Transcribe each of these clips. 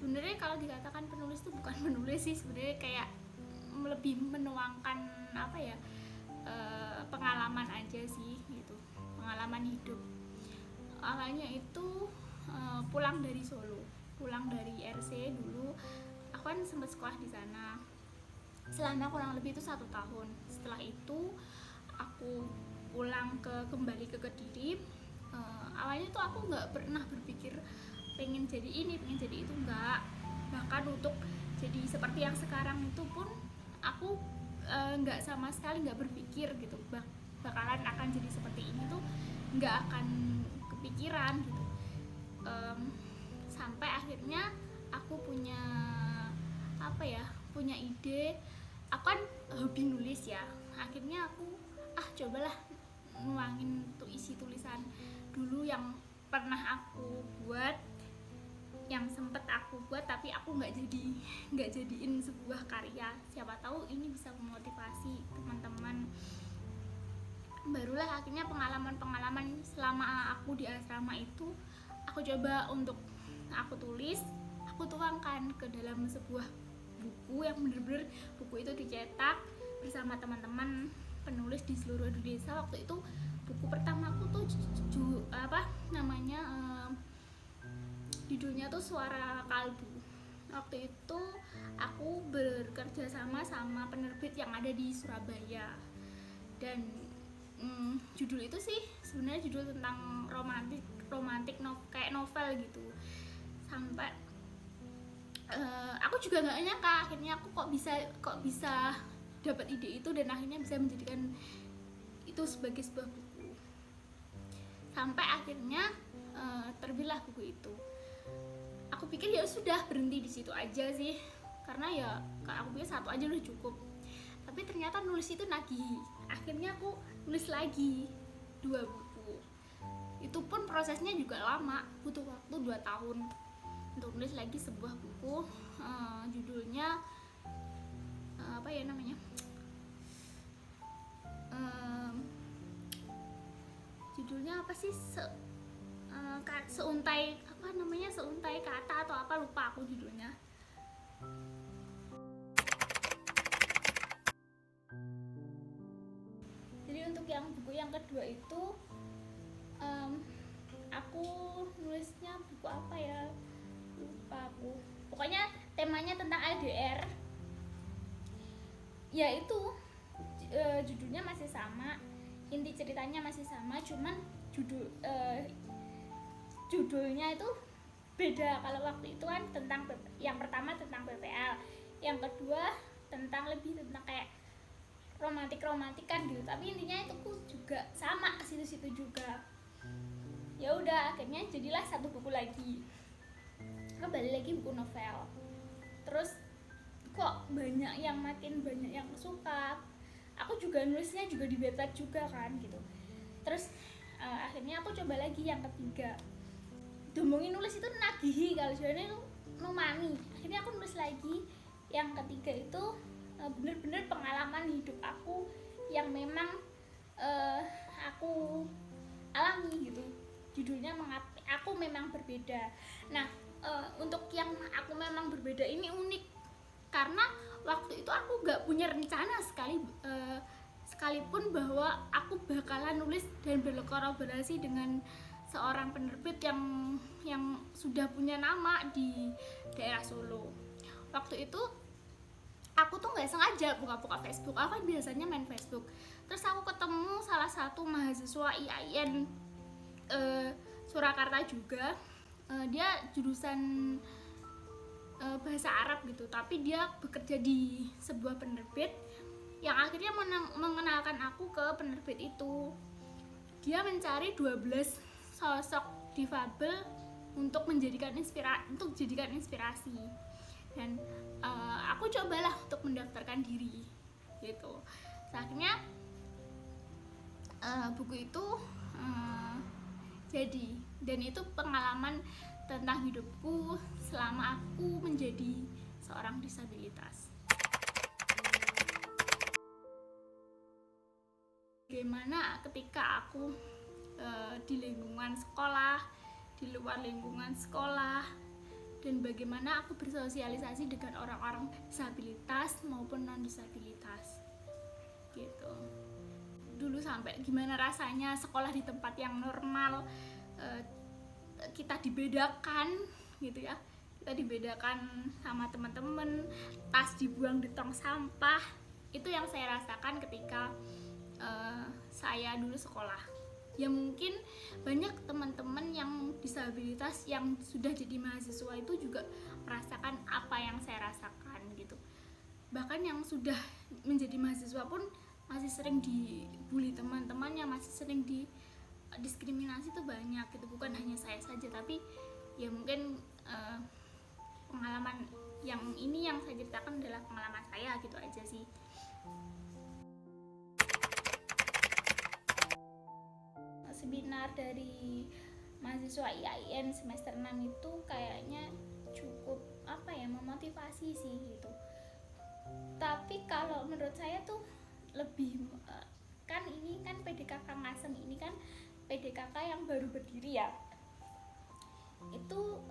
sebenarnya kalau dikatakan penulis itu bukan menulis sih, sebenarnya kayak lebih menuangkan apa ya, pengalaman aja sih gitu, pengalaman hidup. Awalnya itu pulang dari Solo, pulang dari RC dulu. Aku kan sempat sekolah di sana selama kurang lebih itu 1 tahun. Setelah itu aku kembali ke Kediri. Awalnya tuh aku nggak pernah berpikir pengen jadi ini, pengen jadi itu, nggak. Bahkan untuk jadi seperti yang sekarang itu pun aku nggak sama sekali nggak berpikir gitu bakalan akan jadi seperti ini tuh, nggak akan kepikiran gitu. Sampai akhirnya aku punya ide. Aku kan hobi nulis ya, akhirnya aku cobalah nuangin tuh isi tulisan dulu yang pernah aku buat, yang sempet aku buat tapi aku nggak jadiin sebuah karya. Siapa tahu ini bisa memotivasi teman-teman. Barulah akhirnya pengalaman selama aku di asrama itu aku coba untuk aku tulis, aku tuangkan ke dalam sebuah buku yang bener-bener buku itu dicetak bersama teman-teman penulis di seluruh Indonesia. Waktu itu buku pertama aku tuh judulnya tuh Suara Kalbu. Waktu itu aku bekerja sama penerbit yang ada di Surabaya, dan judul itu sih sebenarnya judul tentang romantik kayak novel gitu. Sampai aku juga nggak nyangka akhirnya aku kok bisa dapat ide itu, dan akhirnya bisa menjadikan itu sebagai sebuah buku. Sampai akhirnya terbitlah buku itu. Aku pikir ya sudah berhenti di situ aja sih, karena ya aku pikir satu aja udah cukup. Tapi ternyata nulis itu nagih. Akhirnya aku nulis lagi 2 buku. Itu pun prosesnya juga lama, butuh waktu 2 tahun untuk nulis lagi sebuah buku. Judulnya judulnya apa sih, seuntai kata atau apa, lupa aku judulnya. Jadi untuk yang buku yang kedua itu aku nulisnya buku apa ya, lupa aku. Pokoknya temanya tentang LDR. Ya itu judulnya masih sama, inti ceritanya masih sama, cuman judulnya itu beda. Kalau waktu itu kan yang pertama tentang PPL, yang kedua lebih tentang kayak romantikan gitu, tapi intinya itu juga sama, ke situ-situ juga. Ya udah akhirnya jadilah satu buku lagi, kembali lagi buku novel. Terus kok makin banyak yang suka. Aku juga nulisnya juga di Wattpad juga kan gitu. Terus akhirnya aku coba lagi yang ketiga. Ngomongin nulis itu nagihi, kalau sebenarnya itu numani. Akhirnya aku nulis lagi yang ketiga itu bener-bener pengalaman hidup aku yang memang aku alami gitu. Judulnya Aku Memang Berbeda. Nah, untuk yang Aku Memang Berbeda ini unik karena waktu itu aku gak punya rencana sekalipun bahwa aku bakalan nulis dan berkolaborasi dengan seorang penerbit yang sudah punya nama di daerah Solo. Waktu itu aku tuh nggak sengaja buka Facebook. Aku kan biasanya main Facebook. Terus aku ketemu salah satu mahasiswa IAIN Surakarta juga. Dia jurusan bahasa Arab gitu, tapi dia bekerja di sebuah penerbit yang akhirnya mengenalkan aku ke penerbit itu. Dia mencari 12 sosok difabel untuk jadikan inspirasi, dan aku cobalah untuk mendaftarkan diri gitu. Akhirnya buku itu jadi, dan itu pengalaman tentang hidupku selama aku menjadi seorang disabilitas. Bagaimana ketika aku di lingkungan sekolah, di luar lingkungan sekolah, dan bagaimana aku bersosialisasi dengan orang-orang disabilitas maupun non disabilitas gitu. Dulu sampai gimana rasanya sekolah di tempat yang normal, kita dibedakan gitu ya, kita dibedakan sama teman-teman, tas dibuang di tong sampah. Itu yang saya rasakan ketika saya dulu sekolah. Ya mungkin banyak teman-teman yang disabilitas yang sudah jadi mahasiswa itu juga merasakan apa yang saya rasakan gitu. Bahkan yang sudah menjadi mahasiswa pun masih sering dibully teman-temannya, masih sering diskriminasi tuh banyak gitu. Bukan hanya saya saja, tapi ya mungkin pengalaman yang ini yang saya ceritakan adalah pengalaman saya gitu aja sih. Seminar dari mahasiswa IAIN semester 6 itu kayaknya cukup memotivasi sih gitu. Tapi kalau menurut saya tuh lebih kan ini kan PDKK Ngasem ini kan PDKK yang baru berdiri ya. Itu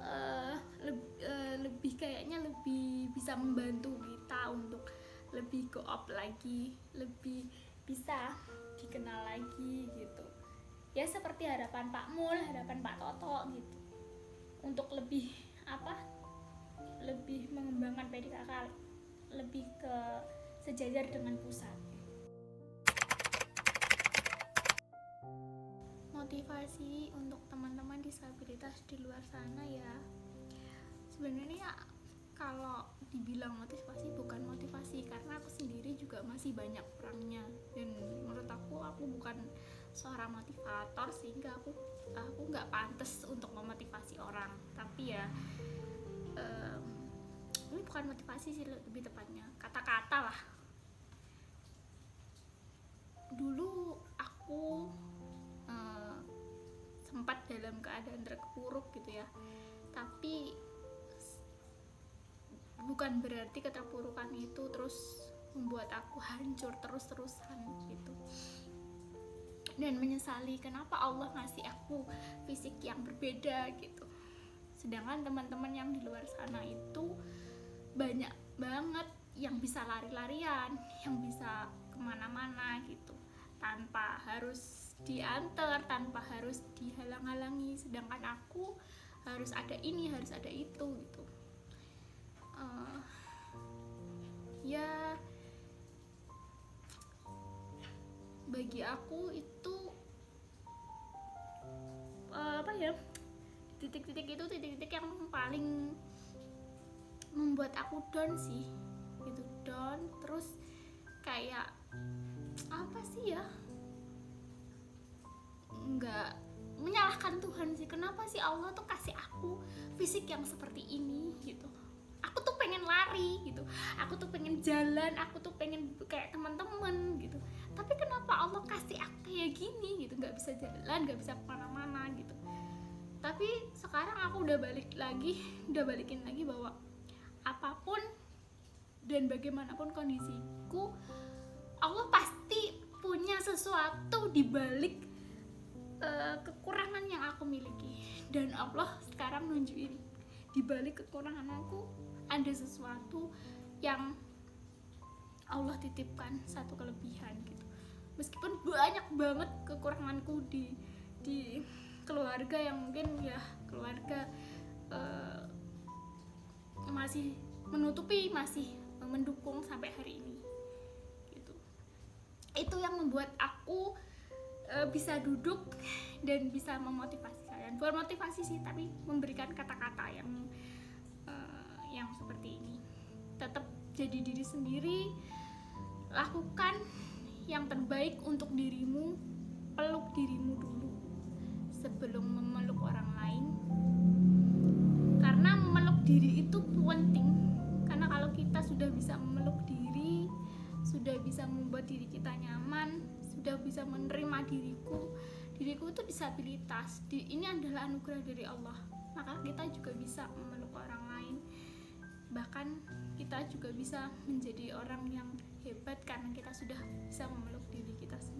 lebih kayaknya lebih bisa membantu kita untuk lebih go up lagi, lebih bisa dikenal lagi gitu. Ya seperti harapan Pak Mul, harapan Pak Toto gitu, untuk lebih lebih mengembangkan PDKK lebih ke sejajar dengan pusat. Motivasi untuk teman-teman disabilitas di luar sana ya, sebenarnya kalau dibilang motivasi bukan motivasi, karena aku sendiri juga masih banyak kurangnya, dan menurut aku bukan seorang motivator sehingga aku nggak pantas untuk memotivasi orang. Tapi ya ini bukan motivasi sih, lebih tepatnya kata-kata lah. Dulu aku sempat dalam keadaan terpuruk gitu ya, tapi bukan berarti keterpurukan itu terus membuat aku hancur terus-terusan gitu dan menyesali kenapa Allah ngasih aku fisik yang berbeda gitu, sedangkan teman-teman yang di luar sana itu banyak banget yang bisa lari-larian, yang bisa kemana-mana gitu tanpa harus diantar, tanpa harus dihalang-halangi, sedangkan aku harus ada ini, harus ada itu gitu. Ya bagi aku itu titik-titik itu titik-titik yang paling membuat aku down sih gitu, down terus kayak nggak menyalahkan Tuhan sih, kenapa sih Allah tuh kasih aku fisik yang seperti ini gitu. Aku tuh pengen lari gitu, aku tuh pengen jalan, aku tuh pengen kayak teman-teman gitu, tapi kenapa Allah kasih aku kayak gini gitu, nggak bisa jalan, nggak bisa kemana-mana gitu. Tapi sekarang aku udah balikin lagi bahwa apapun dan bagaimanapun kondisiku, Allah pasti punya sesuatu di balik kekurangan yang aku miliki, dan Allah sekarang nunjukin di balik kekurangan aku ada sesuatu yang Allah titipkan, satu kelebihan gitu. Meskipun banyak banget kekuranganku di keluarga yang mungkin ya keluarga masih menutupi, masih mendukung sampai hari ini gitu. Itu yang membuat aku bisa duduk dan bisa memotivasi kalian, bukan motivasi sih, tapi memberikan kata-kata yang seperti ini. Tetap jadi diri sendiri, lakukan yang terbaik untuk dirimu, peluk dirimu dulu sebelum memeluk orang lain, karena memeluk diri itu penting. Karena kalau kita sudah bisa memeluk diri, sudah bisa membuat diri kita nyaman, sudah bisa menerima diriku itu disabilitas, ini adalah anugerah dari Allah, maka kita juga bisa memeluk orang lain, bahkan kita juga bisa menjadi orang yang hebat karena kita sudah bisa memeluk diri kita sendiri.